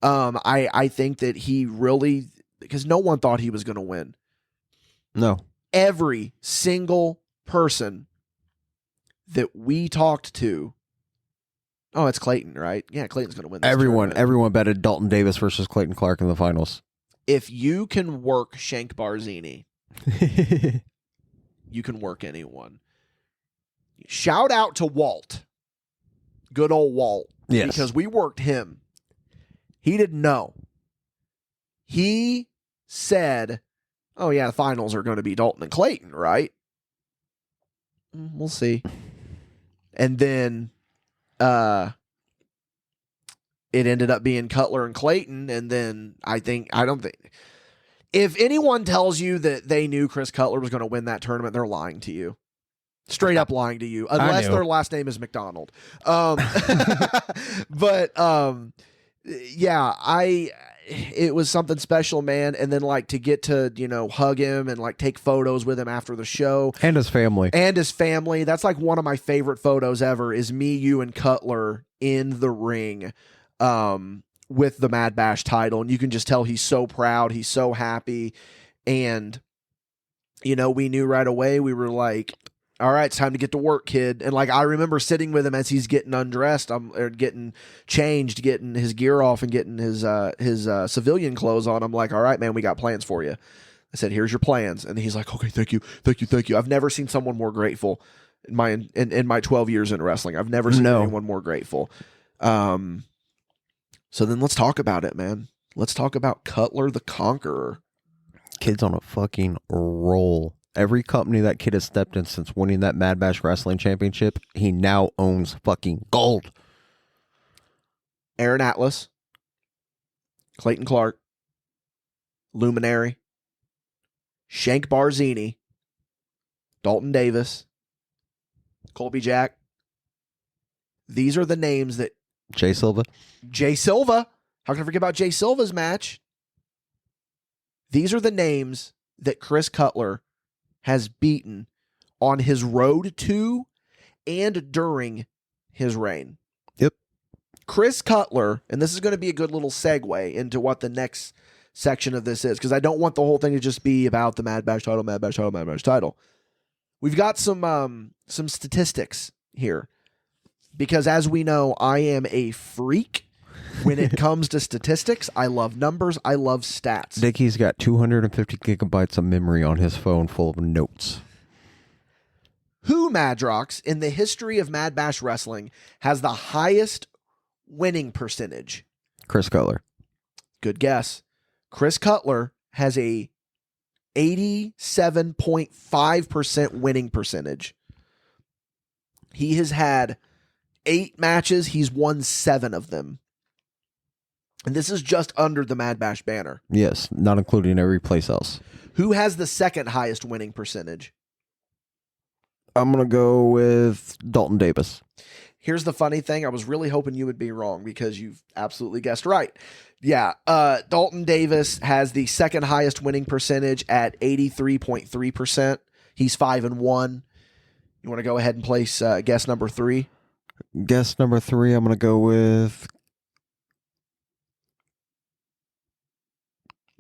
I think that he really, because no one thought he was going to win. No. Every single person that we talked to, oh, it's Clayton, right? Yeah, Clayton's going to win this Everyone betted Dalton Davis versus Clayton Clark in the finals. If you can work Shank Barzini, you can work anyone. Shout out to Walt. Good old Walt. Yes. Because we worked him. He didn't know. He said, oh yeah, the finals are going to be Dalton and Clayton, right? We'll see. And then it ended up being Cutler and Clayton, and then I don't think if anyone tells you that they knew Chris Cutler was going to win that tournament, they're lying to you. Straight up lying to you, unless their last name is McDonald. But yeah, it was something special, man. And then like to get to, hug him and like take photos with him after the show. And his family. That's like one of my favorite photos ever is me, you, and Cutler in the ring with the MadBash title. And you can just tell he's so proud. He's so happy. And, we knew right away, we were like, all right, it's time to get to work, kid. And like I remember sitting with him as he's getting undressed, or getting changed, getting his gear off, and getting his civilian clothes on. I'm like, all right, man, we got plans for you. I said, here's your plans, and he's like, okay, thank you. I've never seen someone more grateful. in my 12 years in wrestling. I've never seen anyone more grateful. So then let's talk about it, man. Let's talk about Cutler the Conqueror. Kid's on a fucking roll. Every company that kid has stepped in since winning that MadBash Wrestling Championship, he now owns fucking gold. Aaron Atlas, Clayton Clark, Luminary, Shank Barzini, Dalton Davis, Colby Jack. These are the names that... Jay Silva. How can I forget about Jay Silva's match? These are the names that Chris Cutler has beaten on his road to and during his reign. Yep. Chris Cutler, and this is going to be a good little segue into what the next section of this is, because I don't want the whole thing to just be about the MadBash title. We've got some statistics here, because as we know, I am a freak when it comes to statistics. I love numbers. I love stats. Dickie's got 250 gigabytes of memory on his phone full of notes. Who, Madrox, in the history of MadBash Wrestling, has the highest winning percentage? Chris Cutler. Good guess. Chris Cutler has a 87.5% winning percentage. He has had 8 matches. He's won 7 of them. And this is just under the MadBash banner. Yes, not including every place else. Who has the second highest winning percentage? I'm going to go with Dalton Davis. Here's the funny thing. I was really hoping you would be wrong, because you've absolutely guessed right. Yeah, Dalton Davis has the second highest winning percentage at 83.3%. He's 5-1. You want to go ahead and place guess number 3? Guess number 3, I'm going to go with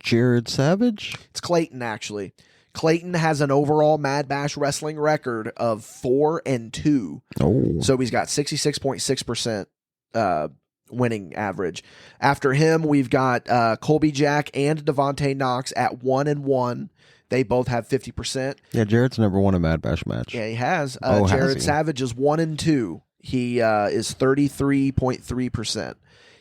Jared Savage. It's Clayton, actually. Clayton has an overall MadBash Wrestling record of 4-2. Oh. So he's got 66.6% winning average. After him, we've got Colby Jack and Devontae Knox at 1-1. They both have 50%. Yeah, Jared's never won a MadBash match. Yeah, he has. Has Jared he? Savage is 1-2. He is 33.3%.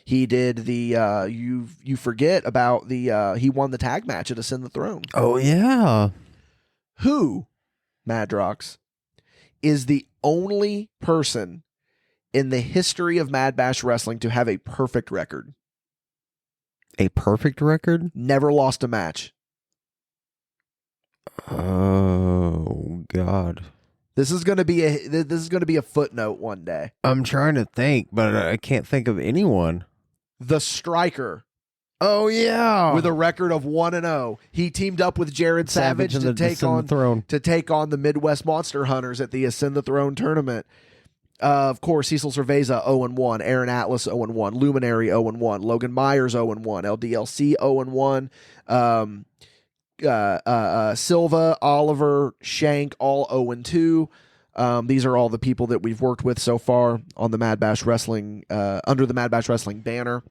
He did the you forget about the he won the tag match at Ascend the Throne. Oh yeah. Who, Madrox, is the only person in the history of MadBash Wrestling to have a perfect record? A perfect record? Never lost a match. Oh God. This is going to be a footnote one day. I'm trying to think, but I can't think of anyone. The Striker. Oh yeah, with a record of 1-0. He teamed up with Jared Savage to take on the Midwest Monster Hunters at the Ascend the Throne tournament. Of course, Cecil Cerveza 0-1, Aaron Atlas 0-1, Luminary 0-1, Logan Myers 0-1, LDLC 0-1, Silva, Oliver, Shank all 0-2. These are all the people that we've worked with so far on the MadBash Wrestling, under the MadBash Wrestling banner.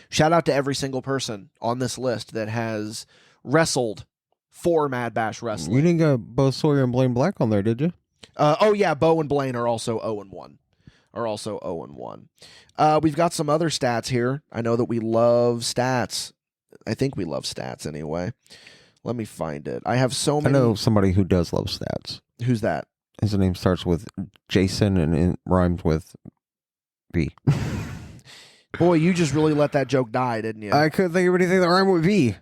Shout out to every single person on this list that has wrestled for MadBash Wrestling. You didn't get Bo Sawyer and Blaine Black on there, did you? Oh yeah, Bo and Blaine are also 0-1. We've got some other stats here. I know that we love stats. I think we love stats anyway. Let me find it. I have so many. I know somebody who does love stats. Who's that? His name starts with Jason and it rhymes with B. Boy, you just really let that joke die, didn't you? I couldn't think of anything that rhymed with V.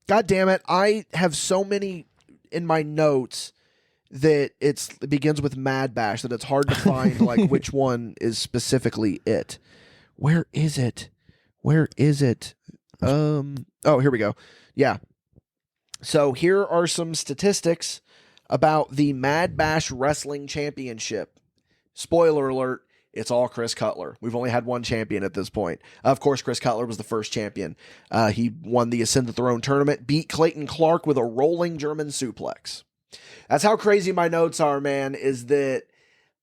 God damn it. I have so many in my notes that it begins with MadBash that it's hard to find like which one is specifically it. Where is it? Oh, here we go. Yeah. So here are some statistics about the MadBash Wrestling Championship. Spoiler alert, it's all Chris Cutler. We've only had one champion at this point. Of course, Chris Cutler was the first champion. He won the Ascend the Throne tournament, beat Clayton Clark with a rolling German suplex. That's how crazy my notes are, man, is that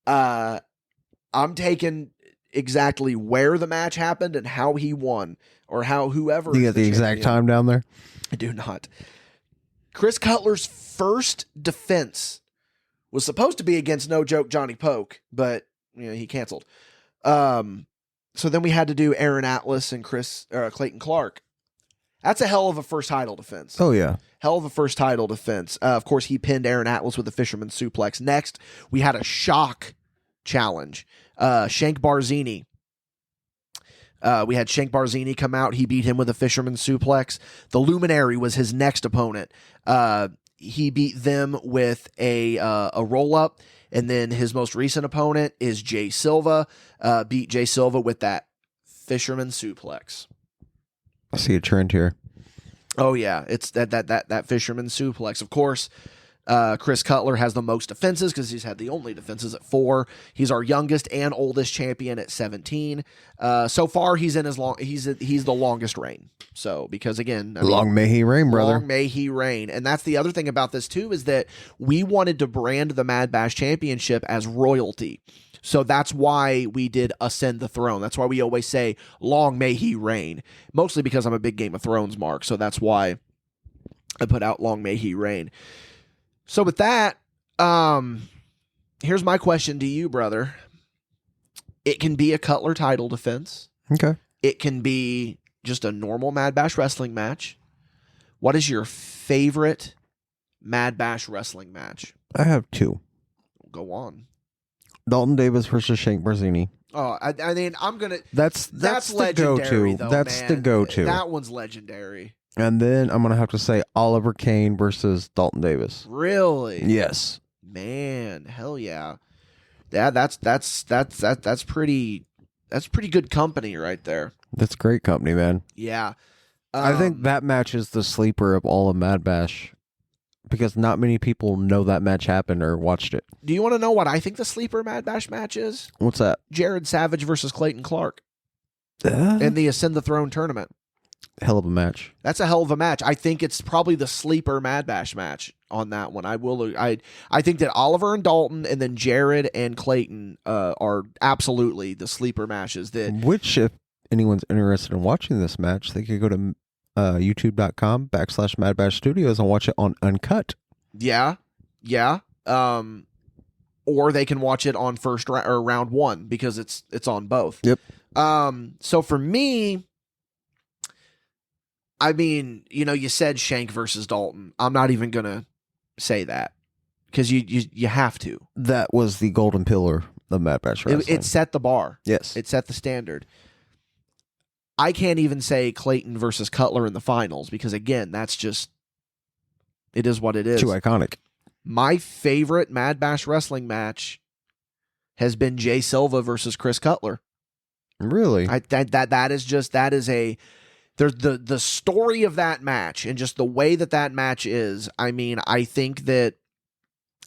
I'm taking exactly where the match happened and how he won, or how whoever. You got the exact time down there? I do not. Chris Cutler's first defense was supposed to be against No Joke Johnny Poke, but he canceled. So then we had to do Aaron Atlas and Clayton Clark. That's a hell of a first title defense. Oh, yeah. Hell of a first title defense. Of course, he pinned Aaron Atlas with a fisherman suplex. Next, we had a shock challenge. Shank Barzini. We had Shank Barzini come out. He beat him with a fisherman suplex. The Luminary was his next opponent. He beat them with a roll-up. And then his most recent opponent is Jay Silva. Beat Jay Silva with that fisherman suplex. I see a trend here. Oh yeah, it's that fisherman suplex. Of course, Chris Cutler has the most defenses because he's had the only defenses at 4. He's our youngest and oldest champion at 17. So far, he's in he's the longest reign. So because again, long may he reign, brother. Long may he reign. And that's the other thing about this too is that we wanted to brand the Mad Bash Championship as royalty. So that's why we did Ascend the Throne. That's why we always say, long may he reign. Mostly because I'm a big Game of Thrones mark. So that's why I put out long may he reign. So with that, here's my question to you, brother. It can be a Cutler title defense. Okay. It can be just a normal Mad Bash Wrestling match. What is your favorite Mad Bash Wrestling match? I have 2. Go on. Dalton Davis versus Shank Barzini. Oh, I mean, I'm gonna. That's the legendary, go-to. That's man. the go-to. That one's legendary. And then I'm gonna have to say Oliver Kane versus Dalton Davis. Really? Yes. Man, hell yeah. Yeah, that's pretty good company right there. That's great company, man. Yeah. I think that match is the sleeper of all of Mad Bash because not many people know that match happened or watched it. Do you want to know what I think the sleeper Mad Bash match is? What's that? Jared Savage versus Clayton Clark in the Ascend the Throne tournament. Hell of a match. That's a hell of a match. I think it's probably the sleeper Mad Bash match on that one. I think that Oliver and Dalton and then Jared and Clayton are absolutely the sleeper matches. Which, if anyone's interested in watching this match, they could go to youtube.com/MadBash Studios and watch it on Uncut. Yeah. Or they can watch it on round 1 because it's on both. Yep. So for me, I mean, you said Shank versus Dalton. I'm not even gonna say that because you have to. That was the golden pillar of Mad Bash Wrestling. It set the bar. Yes. It set the standard. I can't even say Clayton versus Cutler in the finals because, again, it is what it is. Too iconic. My favorite Mad Bash Wrestling match has been Jay Silva versus Chris Cutler. Really? There's the story of that match and just the way that match is. I mean, I think that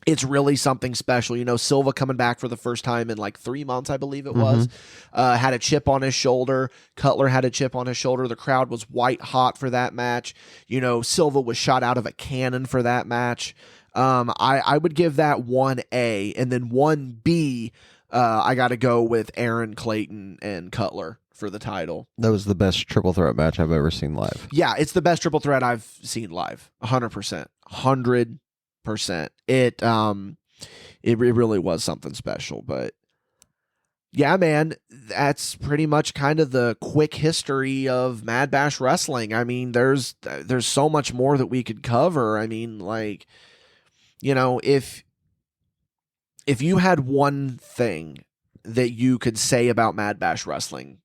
it's really something special. Silva coming back for the first time in like 3 months, I believe it was, had a chip on his shoulder. Cutler had a chip on his shoulder. The crowd was white hot for that match. Silva was shot out of a cannon for that match. I would give that 1A, and then 1B, I got to go with Aaron, Clayton, and Cutler for the title. That was the best triple threat match I've ever seen live. Yeah, it's the best triple threat I've seen live. 100%. 100%. It really was something special. But yeah, man, that's pretty much kind of the quick history of Mad Bash Wrestling. I mean, there's so much more that we could cover. I mean, like, if you had one thing that you could say about Mad Bash Wrestling,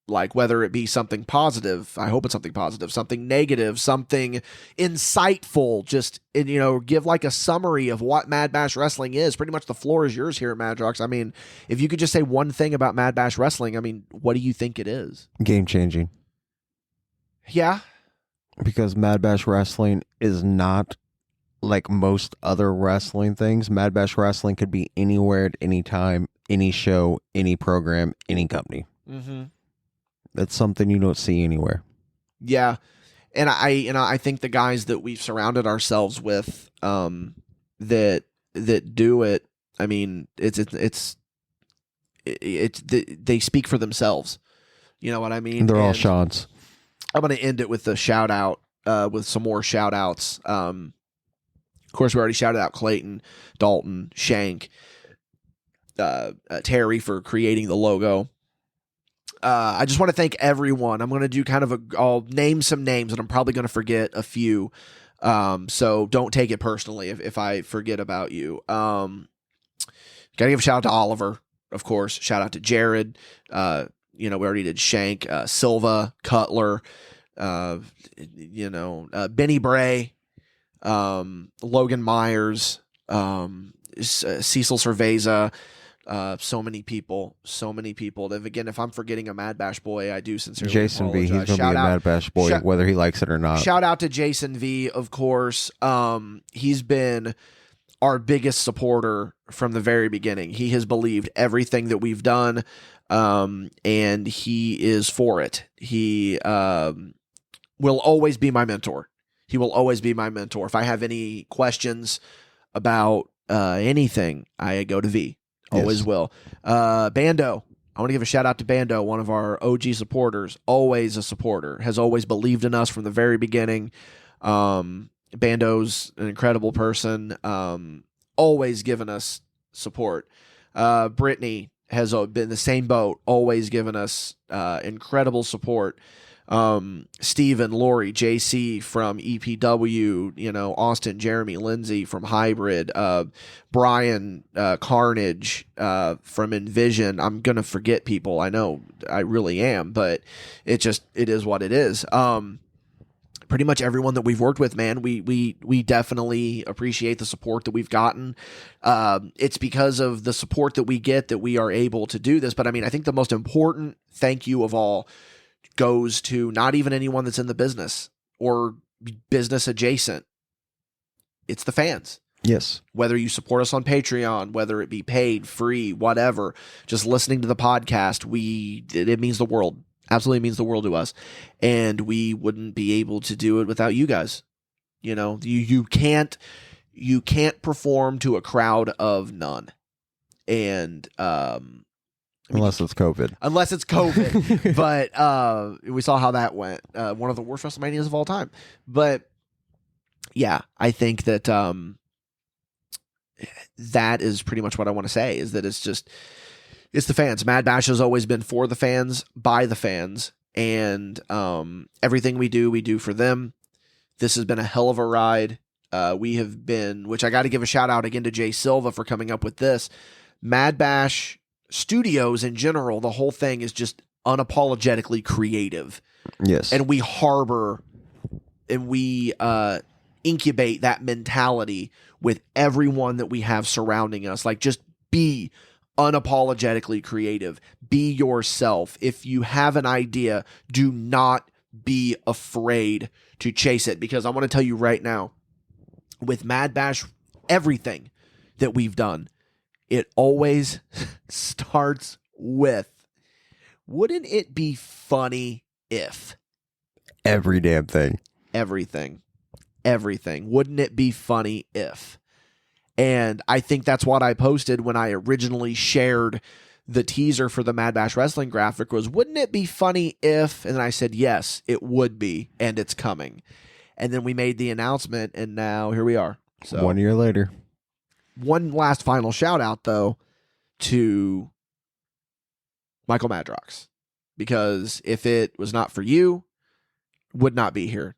like whether it be something positive, I hope it's something positive, something negative, something insightful, just, give like a summary of what Mad Bash Wrestling is. Pretty much the floor is yours here at Madrox. I mean, if you could just say one thing about Mad Bash Wrestling, I mean, what do you think it is? Game changing. Yeah. Because Mad Bash Wrestling is not like most other wrestling things. Mad Bash Wrestling could be anywhere at any time, any show, any program, any company. Mm-hmm. That's something you don't see anywhere. Yeah. And I think the guys that we've surrounded ourselves with, that do it, I mean, they speak for themselves. You know what I mean? They're all Sean's. I'm going to end it with a shout out, with some more shout outs. course, we already shouted out Clayton, Dalton, Shank, Terry for creating the logo. I just want to thank everyone. I'm going to do I'll name some names, and I'm probably going to forget a few. So don't take it personally if I forget about you. Got to give a shout out to Oliver, of course. Shout out to Jared. We already did Shank, Silva, Cutler, Benny Bray, Logan Myers, Cecil Cerveza. So many people. Again, if I'm forgetting a MadBash boy, I do sincerely Jason V, apologize. he's going to be a MadBash boy, whether he likes it or not. Shout out to Jason V, of course. He's been our biggest supporter from the very beginning. He has believed everything that we've done, and he is for it. He will always be my mentor. He will always be my mentor. If I have any questions about anything, I go to V. Always will. Bando. I want to give a shout out to Bando, one of our OG supporters. Always a supporter. Has always believed in us from the very beginning. Bando's an incredible person. Always given us support. Brittany has been the same boat. Always given us incredible support. Steven, Lori, JC from EPW, Austin, Jeremy, Lindsay from Hybrid, Brian, Carnage, from Envision. I'm going to forget people. I know I really am, but it is what it is. Pretty much everyone that we've worked with, man, we definitely appreciate the support that we've gotten. It's because of the support that we get that we are able to do this. But I think the most important thank you of all goes to not even anyone that's in the business or business adjacent. It's the fans. Yes. Whether you support us on Patreon, whether it be paid, free, whatever, just listening to the podcast, it means the world. Absolutely means the world to us. And we wouldn't be able to do it without you guys. You can't perform to a crowd of none. And unless it's COVID. But we saw how that went. One of the worst WrestleManias of all time. But yeah, I think that that is pretty much what I want to say, is that it's the fans. MadBash has always been for the fans, by the fans, and everything we do for them. This has been a hell of a ride. We have been, which I got to give a shout out again to Jay Silva for coming up with this. MadBash Studios in general, the whole thing is just unapologetically creative. Yes. And we harbor and we incubate that mentality with everyone that we have surrounding us. Like, just be unapologetically creative. Be yourself. If you have an idea, do not be afraid to chase it. Because I want to tell you right now, with MadBash, everything that we've done, it always starts with, wouldn't it be funny if? Every damn thing. Everything. Wouldn't it be funny if? And I think that's what I posted when I originally shared the teaser for the MadBash Wrestling graphic was, wouldn't it be funny if? And then I said, yes, it would be, and it's coming. And then we made the announcement, and now here we are. So 1 year later. One last final shout out, though, to Michael Madrox, because if it was not for you, would not be here.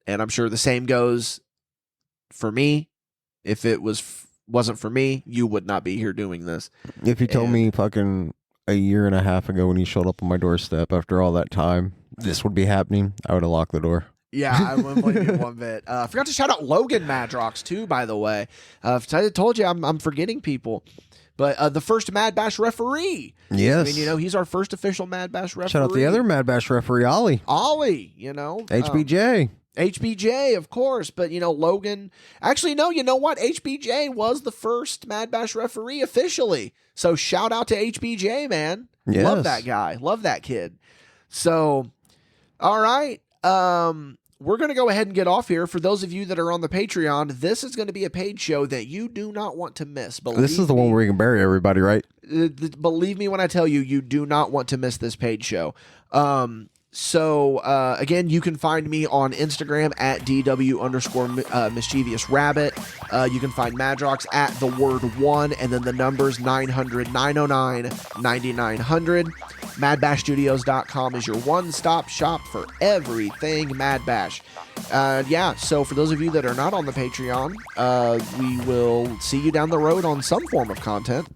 And I'm sure the same goes for me. If it wasn't for me, you would not be here doing this. If you told me fucking a year and a half ago when you showed up on my doorstep after all that time, this would be happening, I would have locked the door. Yeah, I wouldn't blame you one bit. I forgot to shout out Logan Madrox, too, by the way. I told you I'm forgetting people. But the first MadBash referee. Yes. He's our first official MadBash referee. Shout out the other MadBash referee, Ollie. HBJ. HBJ, of course. But, Logan. Actually, no, you know what? HBJ was the first MadBash referee officially. So shout out to HBJ, man. Yes. Love that guy. Love that kid. So, all right. We're going to go ahead and get off here. For those of you that are on the Patreon, this is going to be a paid show that you do not want to miss. This is the one where you can bury everybody, right? Believe me when I tell you, you do not want to miss this paid show. So, again, you can find me on Instagram at DW_mischievous_rabbit. You can find Madrox at the word 1 and then the numbers 900-909-9900. MadBashStudios.com is your one-stop shop for everything MadBash. So for those of you that are not on the Patreon, we will see you down the road on some form of content.